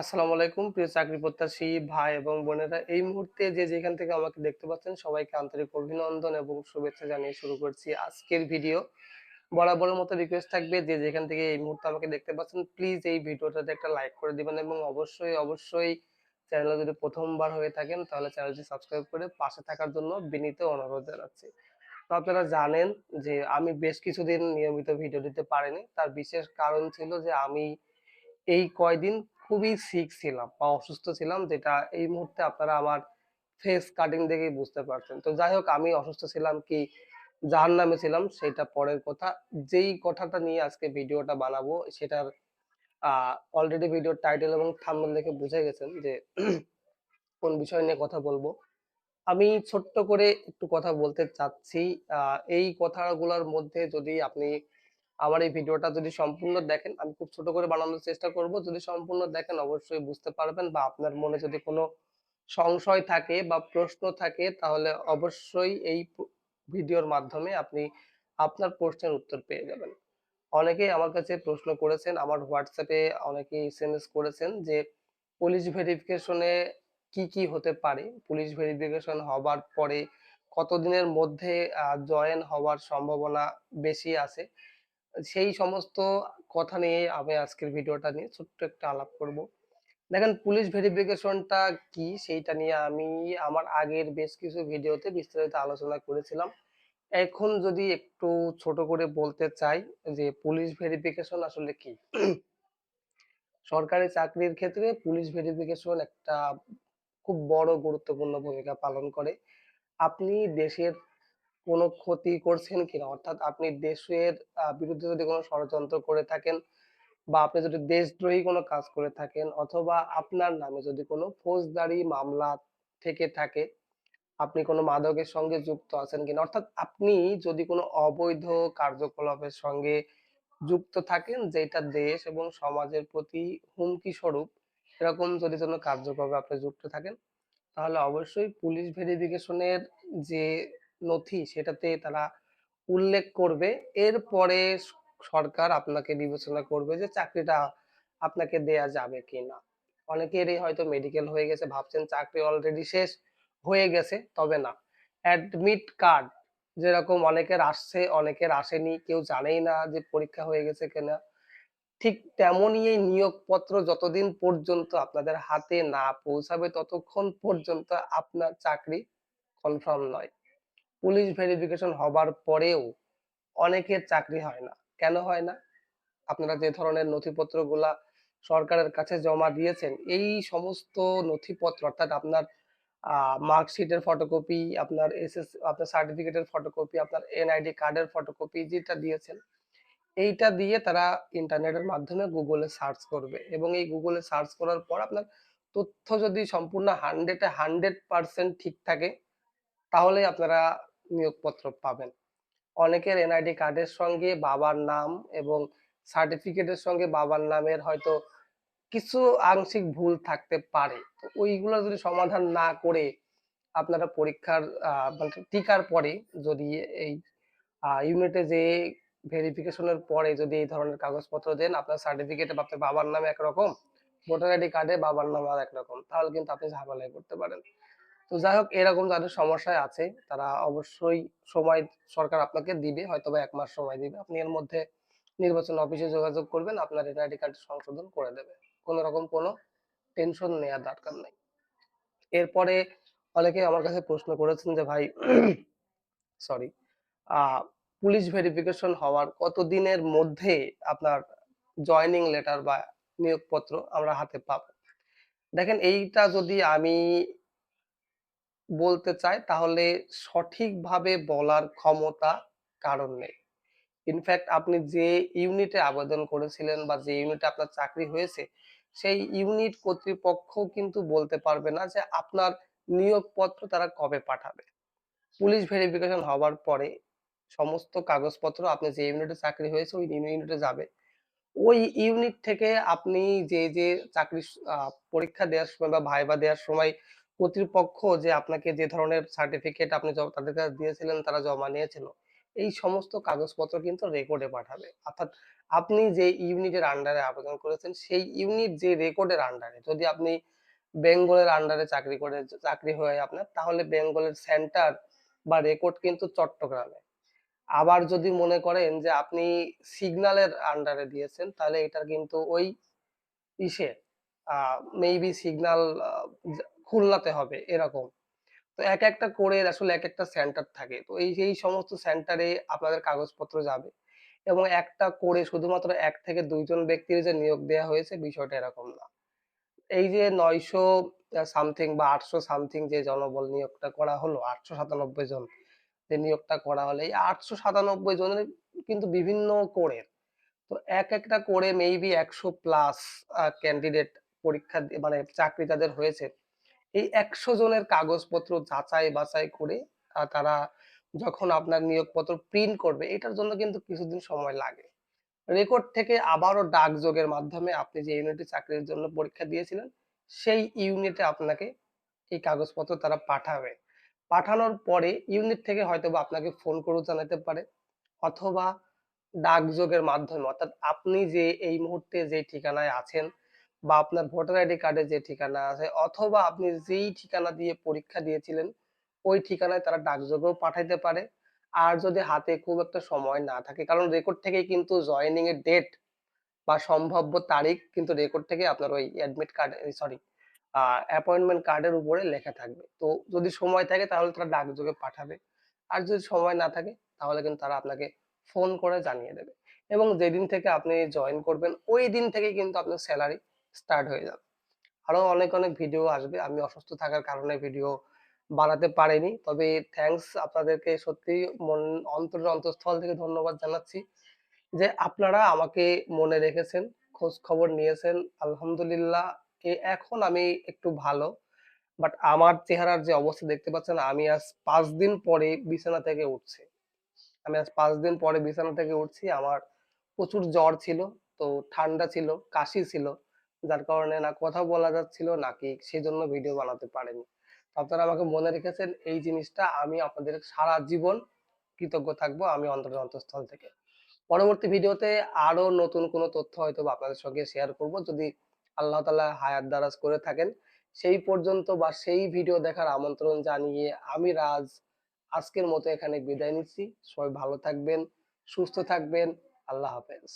আসসালামু আলাইকুম প্রিয় চাকরি প্রত্যাশী ভাই এবং বোনেরা, এই মুহূর্তে যে যেখান থেকে আমাকে দেখতে পাচ্ছেন সবাইকে আন্তরিক অভিনন্দন এবং শুভেচ্ছা জানিয়ে শুরু করছি আজকের ভিডিও। বরাবরের মতো রিকোয়েস্ট থাকবে, যে যেখান থেকে এই মুহূর্তে আমাকে দেখতে পাচ্ছেন প্লিজ এই ভিডিওটাতে একটা লাইক করে দিবেন এবং অবশ্যই চ্যানেলে যদি প্রথমবার হয়ে থাকেন তাহলে চ্যানেলটি সাবস্ক্রাইব করে পাশে থাকার জন্য বিনীত অনুরোধ জানাচ্ছি। তো আপনারা জানেন যে আমি বেশ কিছুদিন নিয়মিত ভিডিও দিতে পারিনি, তার বিশেষ কারণ ছিল যে আমি এই কয়দিন খুবই সিক ছিলাম বা অসুস্থ ছিলাম, যেটা এই মুহূর্তে আপনারা আমার ফেস কাটিং দেখেই বুঝতে পারছেন। তো যাই হোক, আমি অসুস্থ ছিলাম কি জাহান্নামে ছিলাম সেটা পরের কথা। যেই কথাটা নিয়ে আজকে ভিডিওটা বানাবো সেটার অলরেডি ভিডিওর টাইটেল এবং থাম্বনেল দেখে বুঝে গেছেন যে কোন বিষয় নিয়ে কথা বলবো। আমি ছোট্ট করে একটু কথা বলতে চাচ্ছি। এই কথাগুলোর মধ্যে যদি আপনি আমার এই ভিডিওটা যদি সম্পূর্ণ দেখেন, আমি খুব ছোট করে বানানোর চেষ্টা করব। যদি সম্পূর্ণ দেখেন অবশ্যই বুঝতে পারবেন, বা আপনার মনে যদি কোনো সংশয় থাকে বা প্রশ্ন থাকে তাহলে অবশ্যই এই ভিডিওর মাধ্যমে আপনি আপনার প্রশ্নের উত্তর পেয়ে যাবেন। অনেকেই আমার কাছে প্রশ্ন করেছেন, আমার হোয়াটসঅ্যাপে অনেকেই এসএমএস করেছেন যে পুলিশ ভেরিফিকেশনে কি কি হতে পারে, পুলিশ ভেরিফিকেশন হবার পরে কতদিনের মধ্যে জয়েন হওয়ার সম্ভাবনা বেশি আছে। সেই সমস্ত কথা নিয়ে আমি আজকের ভিডিওটা নিয়ে ছোট্ট একটা আলাপ করব। দেখেন, পুলিশ ভেরিফিকেশনটা কি সেইটা নিয়ে আমি আমার আগের বেশ কিছু ভিডিওতে বিস্তারিত আলোচনা করেছিলাম। এখন যদি একটু ছোট করে বলতে চাই যে পুলিশ ভেরিফিকেশন আসলে কি। সরকারি চাকরির ক্ষেত্রে পুলিশ ভেরিফিকেশন একটা খুব বড় গুরুত্বপূর্ণ ভূমিকা পালন করে। আপনি দেশের কোনো ক্ষতি করছেন কিনা, অর্থাৎ আপনি দেশের বিরুদ্ধে যদি কোনো ষড়যন্ত্র করে থাকেন, বা আপনি যদি দেশদ্রোহী কোনো কাজ করে থাকেন, অথবা আপনার নামে যদি কোনো ফৌজদারি মামলা থেকে থাকে, আপনি কোনো মাদকের সঙ্গে যুক্ত আছেন কিনা, অর্থাৎ আপনি যদি কোনো অবৈধ কার্যকলাপের সঙ্গে যুক্ত থাকেন যেটা দেশ এবং সমাজের প্রতি হুমকি স্বরূপ, এরকম যদি কোনো কার্যকলাপে আপনি যুক্ত থাকেন, তাহলে অবশ্যই পুলিশ ভেরিফিকেশনের যে নথি সেটাতে তারা উল্লেখ করবে। এরপরে সরকার আপনাকে বিবেচনা করবে যে চাকরিটা আপনাকে দেয়া যাবে কিনা। অনেকেরই হয়তো মেডিকেল হয়ে গেছে, ভাবছেন চাকরি অলরেডি শেষ হয়ে গেছে, তবে না। অ্যাডমিট কার্ড যেরকম অনেকের আসছে অনেকের আসেনি, কেউ জানেই না যে পরীক্ষা হয়ে গেছে কিনা, ঠিক তেমনই এই নিয়োগপত্র যতদিন পর্যন্ত আপনাদের হাতে না পৌঁছাবে ততক্ষণ পর্যন্ত আপনার চাকরি কনফার্ম নয়। পুলিশ ভেরিফিকেশন হবার পরেও অনেকের চাকরি হয় না। কেন হয় না? আপনারা যে ধরনের নথিপত্রগুলা সরকারের কাছে জমা দিয়েছেন, এই সমস্ত নথিপত্র অর্থাৎ আপনার মার্কশিটের ফটোকপি, আপনার আপনার সার্টিফিকেটের ফটোকপি, আপনার এনআইডি কার্ডের ফটোকপি যেটা দিয়েছেন, এইটা দিয়ে তারা ইন্টারনেটের মাধ্যমে গুগলে সার্চ করবে এবং এই গুগলে সার্চ করার পর আপনার তথ্য যদি সম্পূর্ণ 100 এ 100% ঠিক থাকে তাহলেই আপনারা নিয়োগপত্র পাবেন। অনেকের এনআইডি কার্ডের সঙ্গে বাবার নাম এবং সার্টিফিকেটের সঙ্গে বাবার নামের হয়তো কিছু আংশিক ভুল থাকতে পারে। তো ওইগুলো যদি সমাধান না করে আপনারা পরীক্ষার মানে টিকার পরে যদি এই ইউনিটে যেয়ে ভেরিফিকেশনের পরে যদি এই ধরনের কাগজপত্র দেন, আপনার সার্টিফিকেটে আপনার বাবার নাম একরকম, ভোটার আইডি কার্ডে বাবার নাম আর একরকম, তাহলে কিন্তু আপনি ঝামেলায় পড়তে পারেন। তো যাই হোক, এরকম যাদের সমস্যায় আছে তারা অবশ্যই সময় সরকার আপনাকে দিবে, হয়তোবা ১ মাস সময় দিবে। আপনি এর মধ্যে নির্বাচন অফিসে যোগাযোগ করবেন, আপনার এনআইডি কার্ড সংশোধন করে দেবে। কোন রকম কোনো টেনশন নেয়ার দরকার নাই। এরপরে অনেকে আমার কাছে প্রশ্ন করেছেন যে ভাই সরি, আ পুলিশ ভেরিফিকেশন হওয়ার কতদিনের মধ্যে আপনার জয়েনিং লেটার বা নিয়োগপত্র আমরা হাতে পাবো? দেখেন, এইটা যদি আমি বলতে চাই তাহলে সঠিকভাবে বলার ক্ষমতা কারোর নেই। ইনফ্যাক্ট আপনি যে ইউনিটে আবেদন করেছিলেন বা যে ইউনিটে আপনার চাকরি হয়েছে, সেই ইউনিট কর্তৃপক্ষ কিন্তু বলতে পারবে না যে আপনার নিয়োগপত্র তারা কবে পাঠাবে। পুলিশ ভেরিফিকেশন হবার পরে সমস্ত কাগজপত্র আপনি যে ইউনিটে চাকরি হয়েছে ওই ইউনিটে যাবে। ওই ইউনিট থেকে আপনি যে চাকরির পরীক্ষা দেওয়ার সময় বা ভাইবা দেওয়ার সময় কর্তৃপক্ষ যে আপনাকে যে ধরনের সার্টিফিকেট আপনি তাদের কাছে দিয়েছিলেন তারা জমা নিয়েছিল, এই সমস্ত কাগজপত্র কিন্তু রেকর্ডে পাঠাবে। অর্থাৎ আপনি যে ইউনিটের আন্ডারে আবেদন করেছেন, সেই ইউনিট যে রেকর্ডের আন্ডারে, যদি আপনি বেঙ্গলের আন্ডারে চাকরি হয় আপনার, তাহলে বেঙ্গলের সেন্টার বা রেকর্ড কিন্তু চট্টগ্রামে। আবার যদি মনে করেন যে আপনি সিগন্যালের আন্ডারে দিয়েছেন, তাহলে এটার কিন্তু ওই ইসে আ মেবি সিগন্যাল খুলনাতে হবে এরকম। তো একেকটা কোডের আসলে একেকটা সেন্টার থাকে। তো এই সমস্ত সেন্টারে আপনাদের কাগজপত্র যাবে এবং একটা কোডে শুধুমাত্র ১ থেকে ২ জন ব্যক্তির যে নিয়োগ দেয়া হয়েছে বিষয়টা এরকম না। এই যে ৯০০ সামথিং বা ৮০০ সামথিং যে জনবল নিয়োগটা করা হলো, ৮৯৭ জন যে নিয়োগটা করা হলো, এই ৮৯৭ জনের কিন্তু বিভিন্ন কোডের। তো একেকটা কোডে মেবি ১০০ প্লাস ক্যান্ডিডেট পরীক্ষা দিয়ে মানে চাকরি যাদের হয়েছে, এই ১০০ জনের কাগজপত্র যাচাই-বাছাই করে তারা যখন আপনার নিয়োগপত্র প্রিন্ট করবে, এটার জন্য কিন্তু কিছুদিন সময় লাগে। রেকর্ড থেকে আবারও ডাকযোগের মাধ্যমে আপনি যে ইউনিটে চাকরির জন্য পরীক্ষা দিয়েছিলেন, সেই ইউনিটে আপনাকে এই কাগজপত্র তারা পাঠাবে। পাঠানোর পরে ইউনিট থেকে হয়তোবা আপনাকে ফোন করেও জানাতে পারে অথবা ডাকযোগের মাধ্যমে, অর্থাৎ আপনি যে এই মুহূর্তে যে ঠিকানায় আছেন বা আপনার ভোটার আইডি কার্ডে যে ঠিকানা আছে অথবা আপনি যেই ঠিকানা দিয়ে পরীক্ষা দিয়েছিলেন, ওই ঠিকানায় তারা ডাকযোগেও পাঠাইতে পারে। আর যদি হাতে খুব একটা সময় না থাকে, কারণ রেকর্ড থেকেই কিন্তু জয়েনিং এর ডেট বা সম্ভাব্য তারিখ কিন্তু রেকর্ড থেকে আপনার ওই অ্যাডমিট কার্ড সরি অ্যাপয়েন্টমেন্ট কার্ডের উপরে লেখা থাকবে। তো যদি সময় থাকে তাহলে তারা ডাকযোগে পাঠাবে। আর যদি সময় না থাকে তাহলে কিন্তু তারা আপনাকে ফোন করে জানিয়ে দেবে। এবং যেদিন থেকে আপনি জয়েন করবেন ওই দিন থেকেই কিন্তু আপনার সেলারি স্টার্ট হয়ে যাবে। আরো অনেক ভিডিও আসবে। আমি অসুস্থ থাকার কারণে ভিডিও বানাতে পারিনি। তবে থ্যাংকস আপনাদেরকে সত্যিই অন্তরের অন্তঃস্থল থেকে ধন্যবাদ জানাচ্ছি যে আপনারা আমাকে মনে রেখেছেন, খোঁজ খবর নিয়েছেন। আলহামদুলিল্লাহ এখন আমি একটু ভালো। বাট আমার চেহারার যে অবস্থা দেখতে পাচ্ছেন, আমি আজ ৫ দিন পরে বিছানা থেকে উঠছি। আমি আজ ৫ দিন পরে বিছানা থেকে উঠছি। আমার প্রচুর জ্বর ছিল, তো ঠান্ডা ছিল, কাশি ছিল। যার কারণে না কথা বলা যাচ্ছিল নাকি সেজন্য ভিডিও বানাতে পারিনি। আপনারা আমাকে মনে রেখেছেন, এই জিনিসটা আমি আপনাদের সারা জীবন কৃতজ্ঞ থাকবো আমি অন্তরের অন্তঃস্থল থেকে। পরবর্তী ভিডিওতে আরো নতুন কোনো তথ্য হয়তোবা আপনাদের সঙ্গে শেয়ার করব যদি আল্লাহ তাআলা হায়াত দারাজ করে থাকেন। সেই পর্যন্ত বা সেই ভিডিও দেখার আমন্ত্রণ জানিয়ে আমি রাজ আজকের মতো এখানে বিদায় নিচ্ছি। সবাই ভালো থাকবেন, সুস্থ থাকবেন। আল্লাহ হাফেজ।